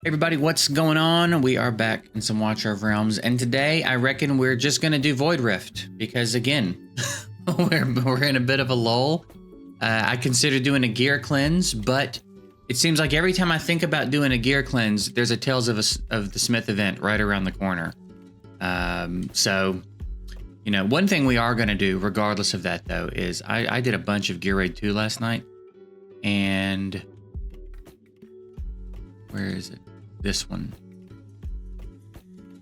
Hey everybody, what's going on? We are back in some Watcher of Realms, and today I reckon we're just gonna do Void Rift because again, we're in a bit of a lull. I considered doing a gear cleanse, but it seems like every time I think about doing a gear cleanse, there's a Tales of the Smith event right around the corner. So, you know, one thing we are gonna do, regardless of that though, is I did a bunch of Gear Raid 2 last night, and where is it? This one.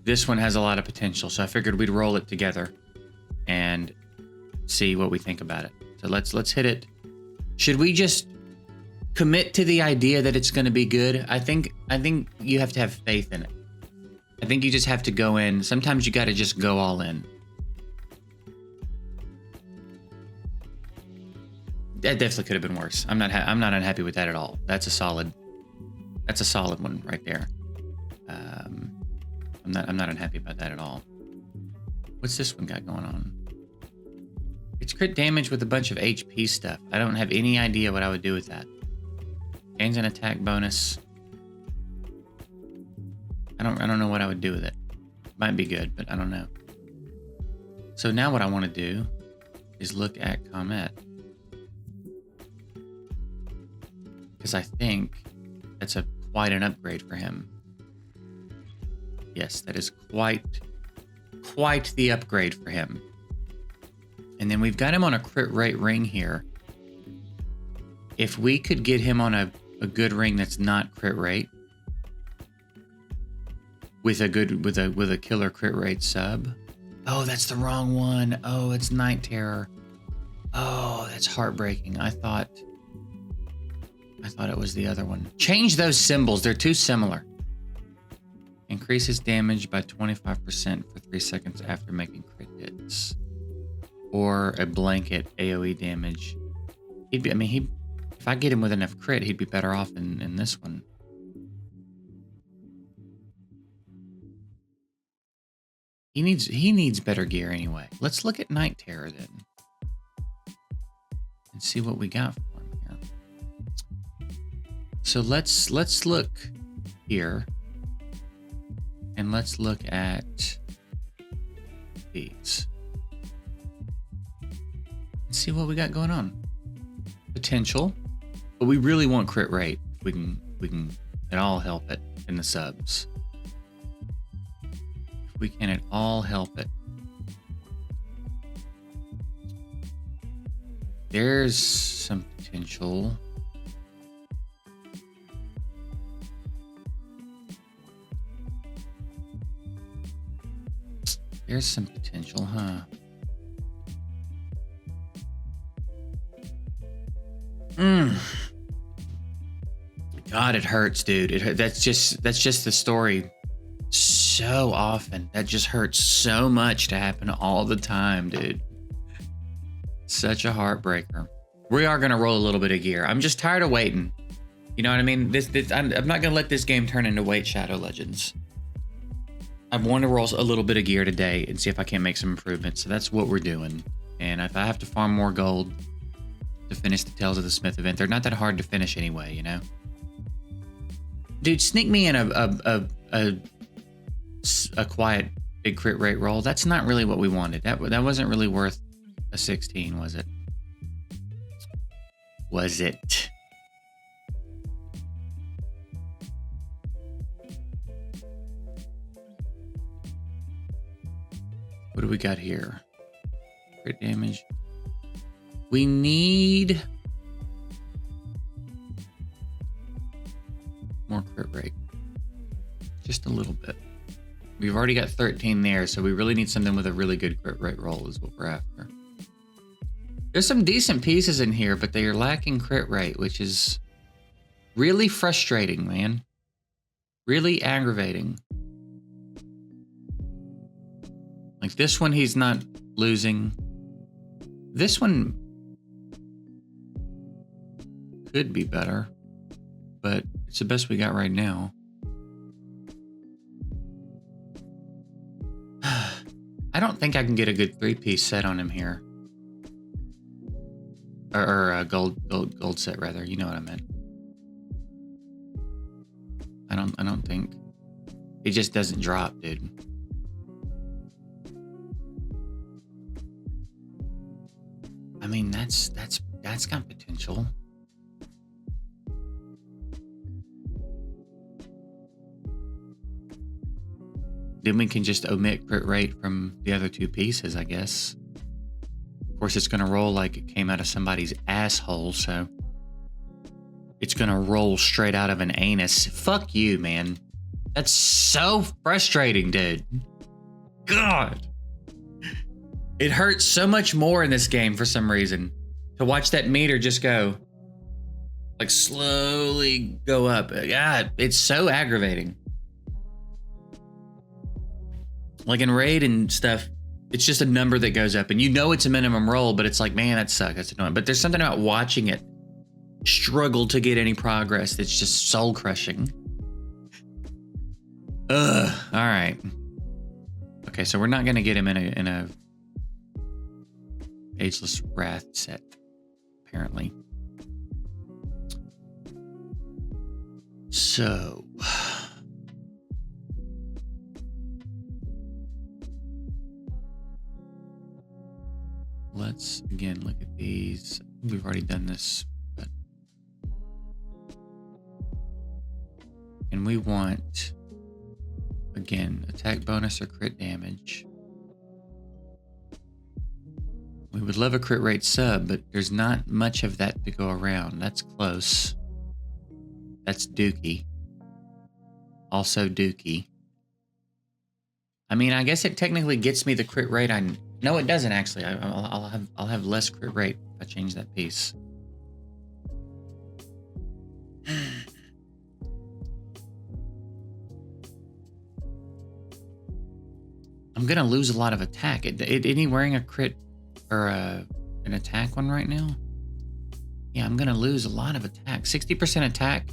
This one has a lot of potential, so I figured we'd roll it together and see what we think about it. So let's hit it. Should we just commit to the idea that it's going to be good? I think you have to have faith in it. I think you just have to go in. Sometimes you got to just go all in. That definitely could have been worse. I'm not unhappy with that at all. That's a solid one right there. I'm not unhappy about that at all. What's this one got going on? It's crit damage with a bunch of HP stuff. I don't have any idea what I would do with that. Gains an attack bonus. I don't know what I would do with it. Might be good, but I don't know. So now what I want to do is look at Khamet, because I think that's quite an upgrade for him. Yes, that is quite the upgrade for him. And then we've got him on a crit rate ring here. If we could get him on a good ring that's not crit rate, with a killer crit rate sub. Oh, that's the wrong one. Oh, it's Night Terror. Oh, that's heartbreaking. I thought it was the other one. Change those symbols. They're too similar. Increases damage by 25% for 3 seconds after making crit hits. Or a blanket AoE damage. If I get him with enough crit, he'd be better off in this one. He needs better gear anyway. Let's look at Night Terror then. And see what we got for him here. So let's look here. And let's look at these. And see what we got going on. Potential. But we really want crit rate. We can at all help it in the subs. If we can at all help it. There's some potential. There's some potential, huh? God, it hurts, dude. That's just the story. So often. That just hurts so much to happen all the time, dude. Such a heartbreaker. We are gonna roll a little bit of gear. I'm just tired of waiting. You know what I mean? I'm not gonna let this game turn into Wait Shadow Legends. I want to roll a little bit of gear today and see if I can't make some improvements. So that's what we're doing. And if I have to farm more gold to finish the Tales of the Smith event, they're not that hard to finish anyway, you know? Dude, sneak me in a quiet big crit rate roll. That's not really what we wanted. That wasn't really worth a 16, was it? Was it? What do we got here? Crit damage. We need more crit rate. Just a little bit. We've already got 13 there, so we really need something with a really good crit rate roll is what we're after. There's some decent pieces in here, but they are lacking crit rate, which is really frustrating, man. Really aggravating. Like this one, he's not losing. This one could be better, but it's the best we got right now. I don't think I can get a good 3-piece set on him here. Or a gold set rather. You know what I meant. I don't think. It just doesn't drop, dude. I mean, that's got potential. Then we can just omit crit rate from the other two pieces, I guess. Of course, it's going to roll like it came out of somebody's asshole, so it's going to roll straight out of an anus. Fuck you, man. That's so frustrating, dude. God. It hurts so much more in this game for some reason to watch that meter just go, like, slowly go up. God, it's so aggravating. Like in Raid and stuff, it's just a number that goes up and you know it's a minimum roll, but it's like, man, that sucks. That's annoying. But there's something about watching it struggle to get any progress that's just soul crushing. Ugh. All right. Okay, so we're not gonna get him in a Ageless Wrath set, apparently. So let's again look at these. We've already done this, but and we want again attack bonus or crit damage. We would love a crit rate sub, but there's not much of that to go around. That's close. That's dookie. Also dookie. I mean, I guess it technically gets me the crit rate. No, it doesn't actually. I'll have less crit rate if I change that piece. I'm gonna lose a lot of attack. Isn't he wearing a crit or an attack one right now? Yeah, I'm gonna lose a lot of attack. 60% attack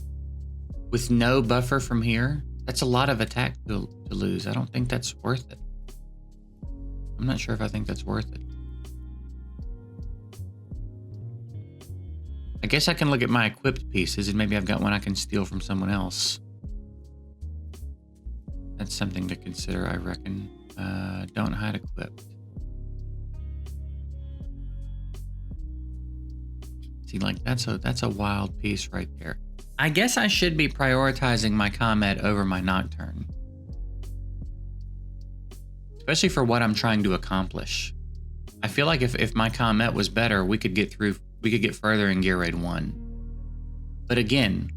with no buffer from here. That's a lot of attack to lose. I don't think that's worth it. I'm not sure if I think that's worth it. I guess I can look at my equipped pieces and maybe I've got one I can steal from someone else. That's something to consider, I reckon. Don't hide equipped. See, like that's a wild piece right there. I guess I should be prioritizing my Khamet over my Nocturne. Especially for what I'm trying to accomplish. I feel like if my Khamet was better, we could get further in Gear Raid 1. But again,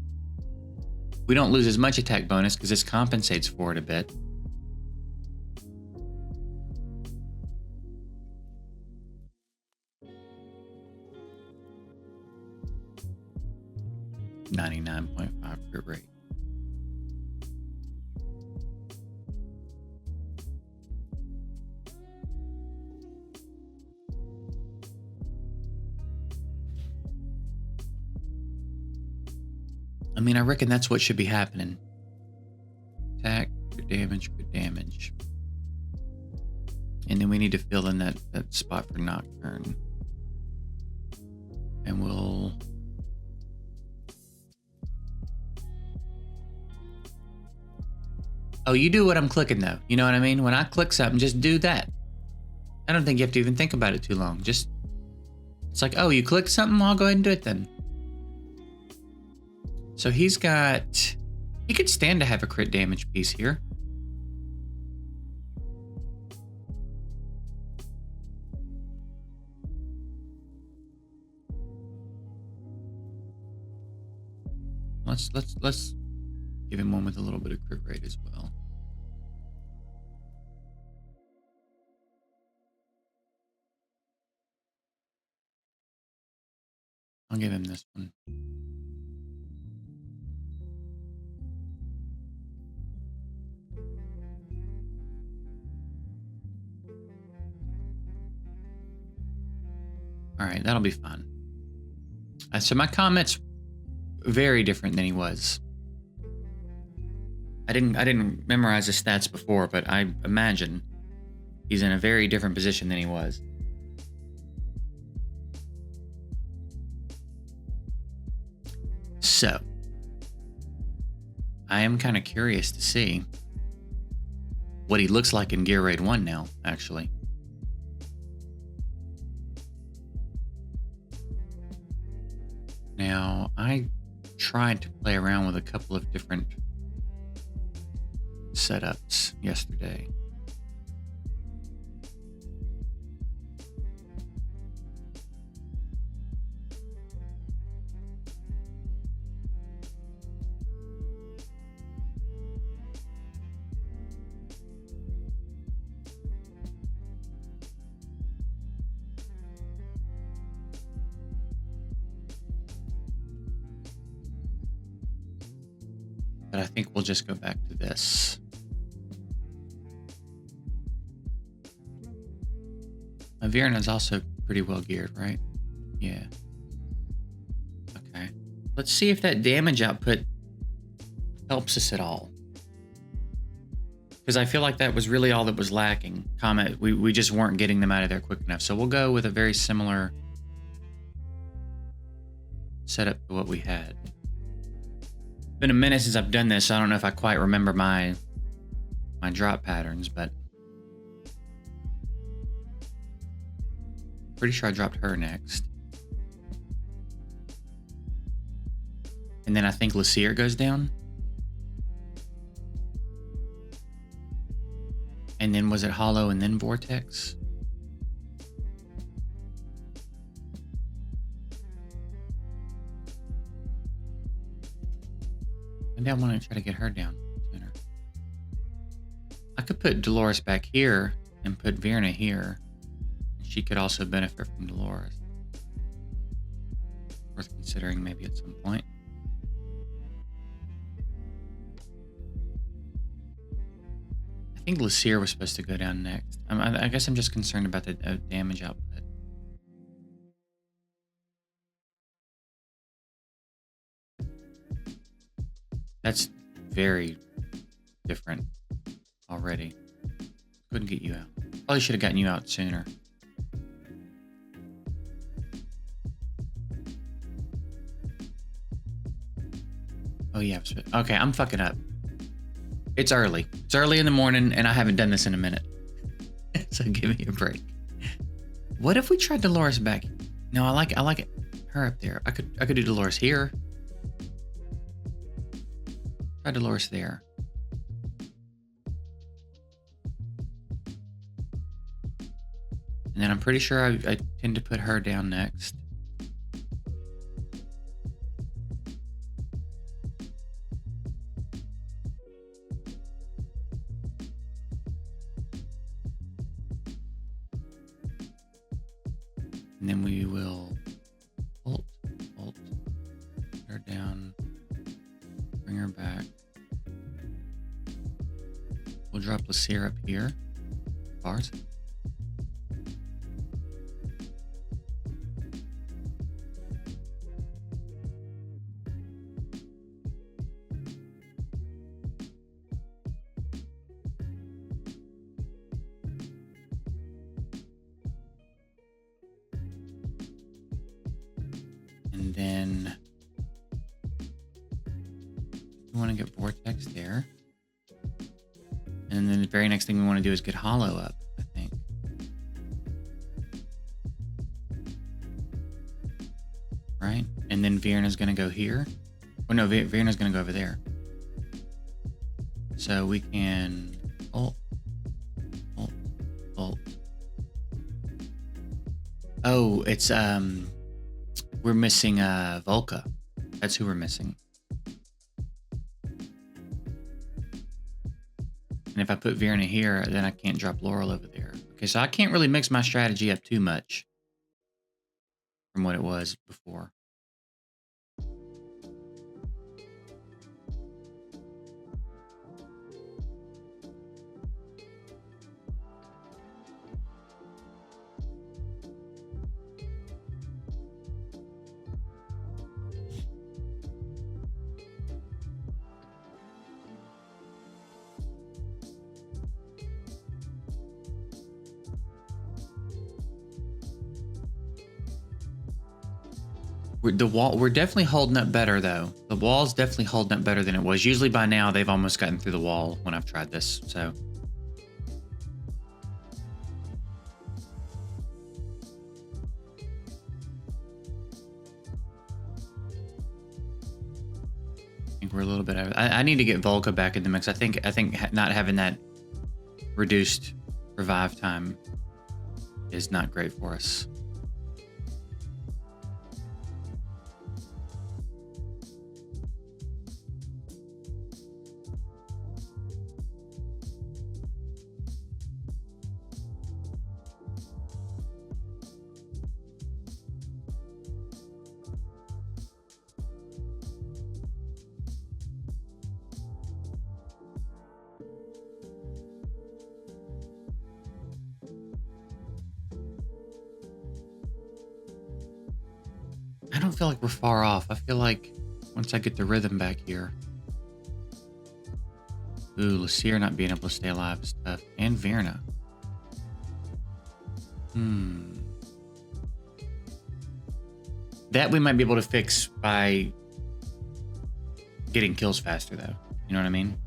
we don't lose as much attack bonus because this compensates for it a bit. .5 crit rate. I mean, I reckon that's what should be happening. Attack, crit damage, crit damage. And then we need to fill in that spot for Nocturne. And we'll... Oh, you do what I'm clicking though. You know what I mean? When I click something, just do that. I don't think you have to even think about it too long. Just, it's like, oh, you clicked something? I'll go ahead and do it then. So he could stand to have a crit damage piece here. Let's give him one with a little bit of crit rate as well. I'll give him this one. All right, that'll be fun. So my Khamet's very different than he was. I didn't memorize the stats before, but I imagine he's in a very different position than he was. So, I am kind of curious to see what he looks like in Gear Raid 1 now, actually. Now, I tried to play around with a couple of different setups yesterday. But I think we'll just go back to this. Viren is also pretty well geared, right? Yeah. Okay. Let's see if that damage output helps us at all. Because I feel like that was really all that was lacking. Khamet, we just weren't getting them out of there quick enough. So we'll go with a very similar setup to what we had. Been a minute since I've done this, so I don't know if I quite remember my drop patterns, but pretty sure I dropped her next. And then I think Lassir goes down. And then was it Hollow and then Vortex? Maybe I want to try to get her down sooner. I could put Dolores back here and put Virna here. She could also benefit from Dolores. Worth considering maybe at some point. I think Lassir was supposed to go down next. I guess I'm just concerned about the damage output. That's very different already. Couldn't get you out. Probably should have gotten you out sooner. Oh yeah, okay, I'm fucking up. It's early. It's early in the morning and I haven't done this in a minute. So give me a break. What if we tried Dolores back? No, I like it. Her up there. I could do Dolores here. Try Dolores there. And then I'm pretty sure I tend to put her down next. And then we will ult, put her down, bring her back. We'll drop Lassir up here. Bars. And then we want to get Vortex there. And then the very next thing we want to do is get Hollow up, I think. Right? And then Virna's going to go here. Oh no, Virna's going to go over there. So we can ult. Oh, it's we're missing Volca. That's who we're missing. And if I put Virna here, then I can't drop Laurel over there. Okay, so I can't really mix my strategy up too much from what it was before. We're definitely holding up better though. The wall's definitely holding up better than it was. Usually by now they've almost gotten through the wall when I've tried this. So I think we're a little bit. I need to get Volca back in the mix. I think not having that reduced revive time is not great for us. I don't feel like we're far off. I feel like once I get the rhythm back here. Ooh, Lassier not being able to stay alive is tough. And Virna. That we might be able to fix by getting kills faster, though. You know what I mean?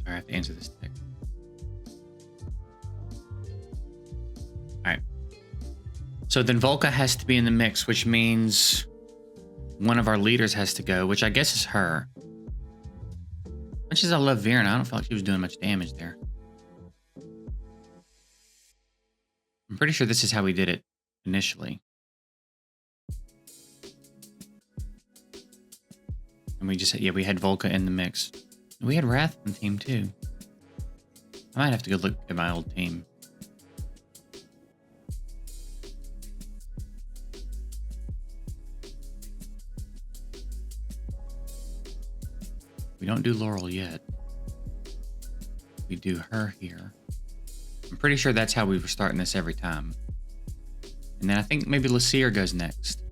Sorry, I have to answer this text. Alright. So then Volca has to be in the mix, which means one of our leaders has to go, which I guess is her. As much as I love Virna, I don't feel like she was doing much damage there. I'm pretty sure this is how we did it initially. And we just, yeah, we had Volca in the mix. We had Wrath in the team too. I might have to go look at my old team. We don't do Laurel yet. We do her here. I'm pretty sure that's how we were starting this every time. And then I think maybe Lassier goes next.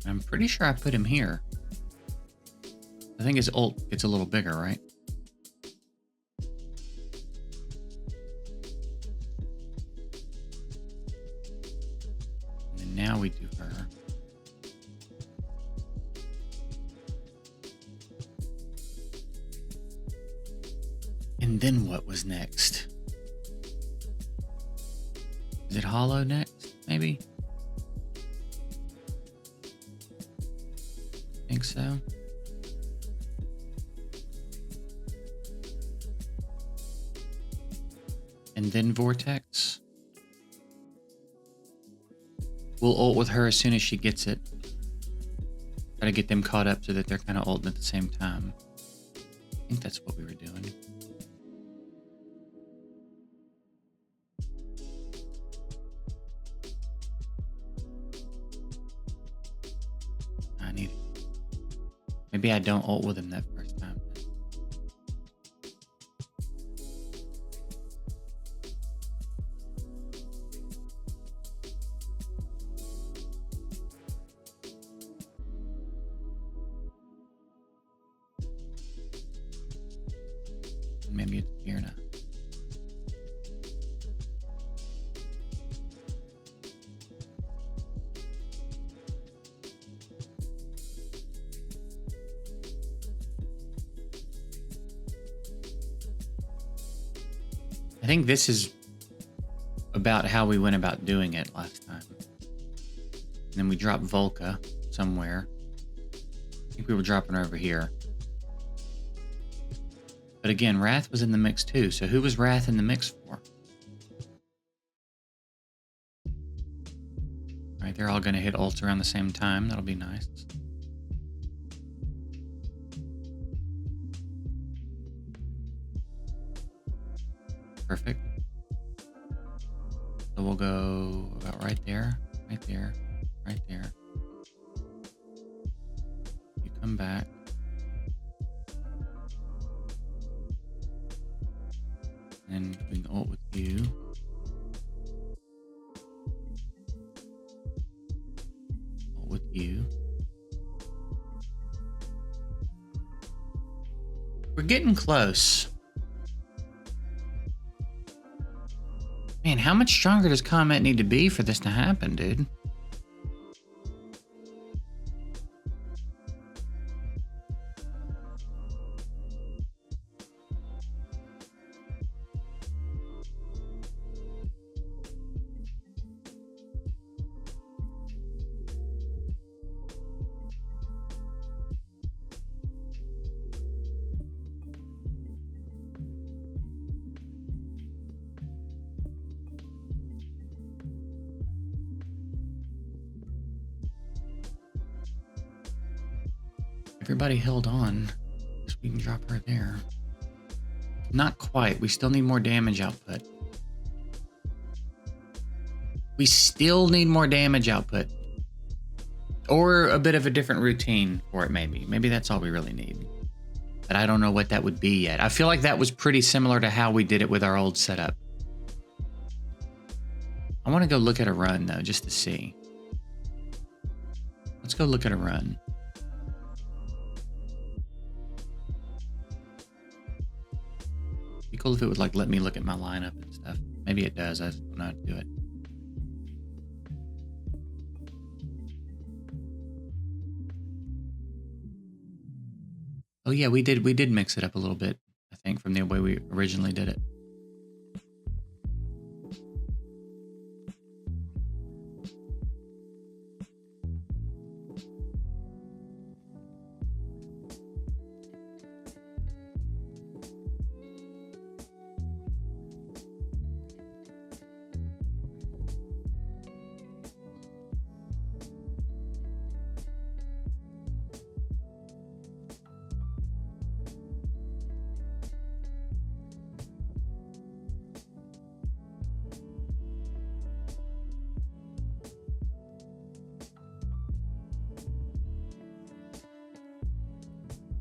I'm pretty sure I put him here. I think his ult gets a little bigger, right? And now we do her. And then what was next? Is it Hollow next? Maybe? Think so. And then Vortex. We'll ult with her as soon as she gets it. Try to get them caught up so that they're kind of ulting at the same time. I think that's what we were doing. I need it. Maybe I don't ult with him that first time. Maybe it's Virna. I think this is about how we went about doing it last time. And then we dropped Volca somewhere. I think we were dropping her over here. But again, Wrath was in the mix too. So who was Wrath in the mix for? All right, they're all going to hit ults around the same time. That'll be nice. Perfect. So we'll go about right there, right there, right there. You come back. And you. We're getting close. Man, how much stronger does Khamet need to be for this to happen, dude? Everybody held on. So we can drop her there. Not quite. We still need more damage output. We still need more damage output. Or a bit of a different routine for it, maybe. Maybe that's all we really need. But I don't know what that would be yet. I feel like that was pretty similar to how we did it with our old setup. I want to go look at a run, though, just to see. Let's go look at a run. Be cool if it would like let me look at my lineup and stuff. Maybe it does. I don't know how to do it. Oh yeah, we did mix it up a little bit, I think, from the way we originally did it.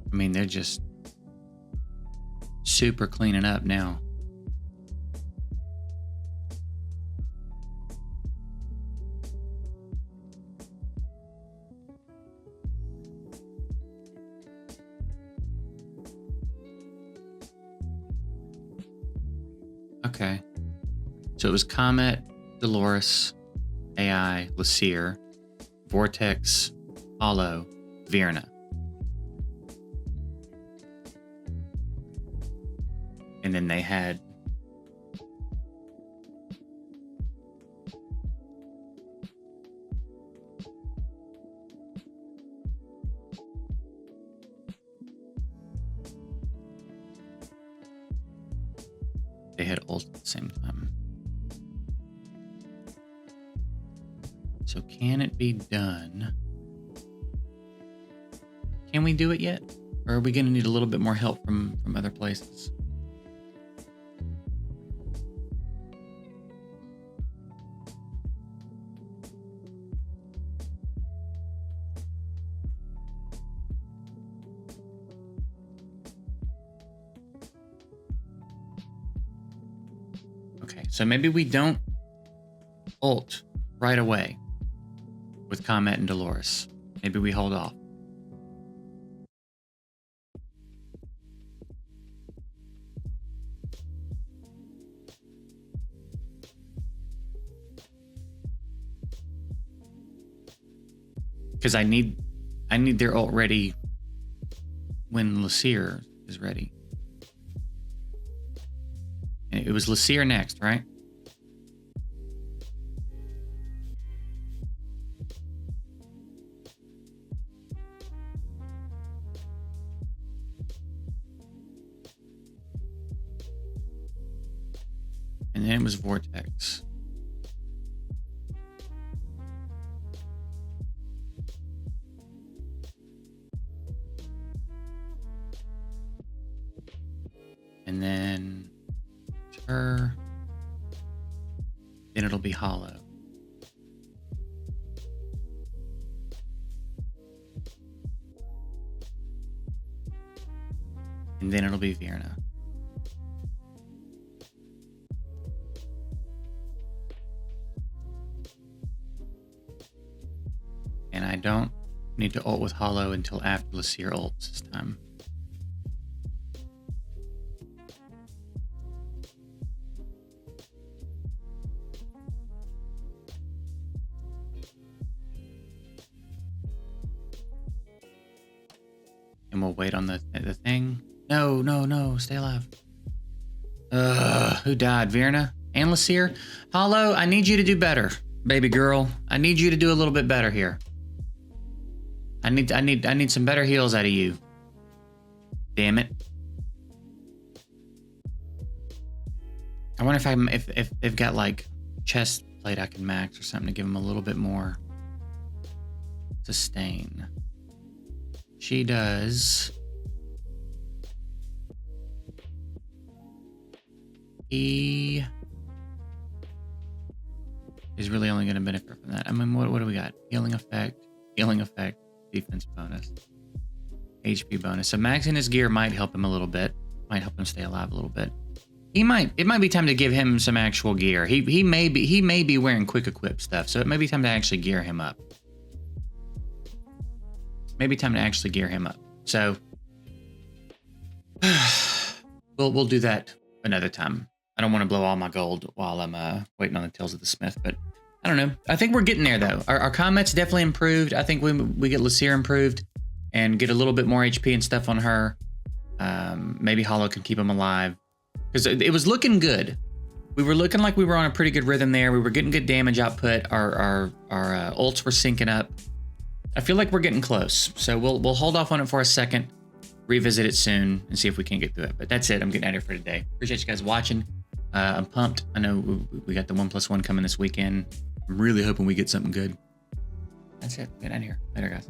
I mean, they're just super cleaning up now. Okay. So it was Khamet, Dolores, AI, Lasir, Vortex, Hollow, Virna. And then they had ult at the same time. So can it be done? Can we do it yet? Or are we going to need a little bit more help from other places? Okay, so maybe we don't ult right away with Khamet and Dolores. Maybe we hold off. Because I need their ult ready when Lasir is ready. And it was Lasir next, right? And then it was Vortex. And then her. Then it'll be Hollow. And then it'll be Virna. And I don't need to ult with Hollow until after Lasir ults this time. And we'll wait on the thing. No, stay alive. Who died? Virna and Lasir? Hollow, I need you to do better, baby girl. I need you to do a little bit better here. I need some better heals out of you. Damn it. I wonder if they've got like chest plate I can max or something to give them a little bit more sustain. She does. He is really only going to benefit from that. I mean, what do we got? Healing effect, defense bonus, HP bonus. So maxing his gear might help him a little bit. Might help him stay alive a little bit. It might be time to give him some actual gear. He may be wearing quick equip stuff, so it may be time to actually gear him up. Maybe time to actually gear him up. So we'll do that another time. I don't want to blow all my gold while I'm waiting on the Tales of the Smith, but I don't know. I think we're getting there though. Our Khamet's definitely improved. I think we get Lasir improved and get a little bit more HP and stuff on her. Maybe Hollow can keep him alive because it was looking good. We were looking like we were on a pretty good rhythm there. We were getting good damage output. Our ults were syncing up. I feel like we're getting close. So we'll hold off on it for a second, revisit it soon, and see if we can get through it. But that's it. I'm getting out of here for today. Appreciate you guys watching. I'm pumped. I know we got the 1+1 coming this weekend. I'm really hoping we get something good. That's it. Get out of here. Later, guys.